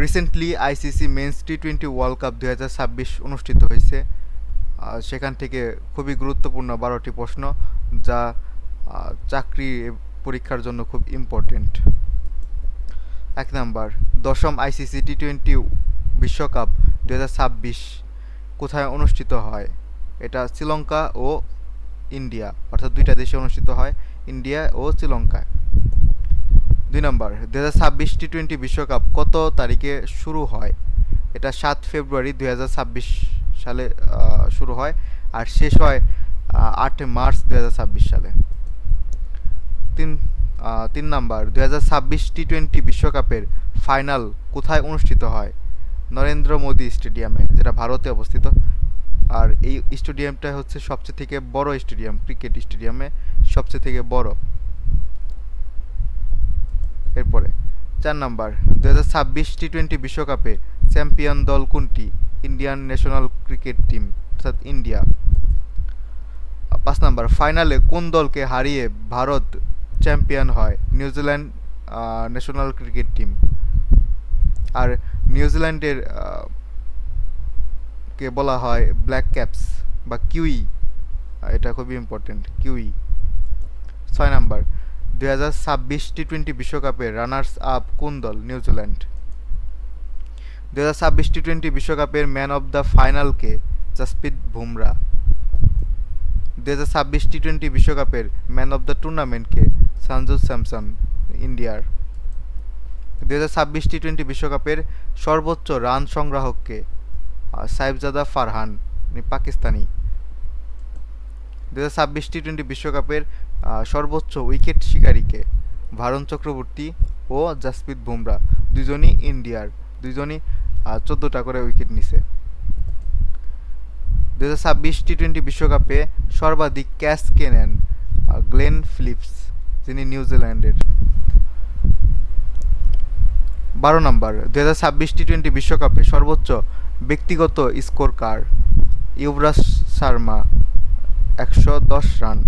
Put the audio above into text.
Recently ICC men's টি-20 world cup 2026 অনুষ্ঠিত হয়েছে। সেখান থেকে খুবই গুরুত্বপূর্ণ 12টি প্রশ্ন, যা চাকরি পরীক্ষার জন্য খুব ইম্পর্টেন্ট। 1 নাম্বার, দশম আইসিসি টি-20 বিশ্বকাপ 2026 কোথায় অনুষ্ঠিত হয়? এটা শ্রীলঙ্কা ও ইন্ডিয়া, অর্থাৎ দুইটা দেশে অনুষ্ঠিত হয়, ইন্ডিয়া ও শ্রীলঙ্কায়। 2 নাম্বার, 2026 টি-20 বিশ্বকাপ কত তারিখে শুরু হয়? এটা 7 ফেব্রুয়ারি 2026 সালে শুরু হয়, আর শেষ হয় 8 মার্চ 2026 সালে। 3 নাম্বার, 2026 টি-20 বিশ্বকাপের ফাইনাল কোথায় অনুষ্ঠিত হয়? নরেন্দ্র মোদী স্টেডিয়ামে, যেটা ভারতে অবস্থিত। আর এই স্টেডিয়ামটা হচ্ছে সবচেয়ে থেকে বড় স্টেডিয়াম, ক্রিকেট স্টেডিয়ামে সবচেয়ে থেকে বড়। এরপরে 4 নাম্বার, 2026 টি-20 বিশ্বকাপে চ্যাম্পিয়ন দল কোনটি? ইন্ডিয়ান ন্যাশনাল ক্রিকেট টিম, অর্থাৎ ইন্ডিয়া। 5 নাম্বার, ফাইনালে কোন দলকে হারিয়ে ভারত চ্যাম্পিয়ন হয়? New Zealand national cricket team. আর নিউজিল্যান্ডের কে বলা হয় ব্ল্যাক ক্যাপস বা কিউই, এটা খুবই ইম্পর্টেন্ট, কিউই। 6 নাম্বার, 2026 টি-20 বিশ্বকাপের রানার্স আপ কোন দল? নিউজিল্যান্ড। 2026 টি-20 বিশ্বকাপের ম্যান অব দ্য ফাইনাল কে? জসপ্রীত বুমরা। 2026 টি-20 বিশ্বকাপের man of the tournament K? Sanju Samson, ইন্ডিয়ার। 2026 টি-20 বিশ্বকাপের সর্বোচ্চ রান সংগ্রাহক কে? সাইফজাদা ফারহান, পাকিস্তানি। 2026 টি-20 বিশ্বকাপের সর্বোচ্চ উইকেট শিকারী কে? ভারুণ চক্রবর্তী ও জসপ্রীত বুমরা, দুজনই ইন্ডিয়ার, দুজনই 14টা করে উইকেট নিছে। 2026 টি-20 বিশ্বকাপে সর্বাধিক ক্যাচ কে নেন? গ্লেন ফিলিপস, যিনি নিউজিল্যান্ডের। 12 নাম্বার, 2026 টি-20 বিশ্বকাপে সর্বোচ্চ ব্যক্তিগত স্কোর কার? ইউবরাজ শর্মা, 110 রান।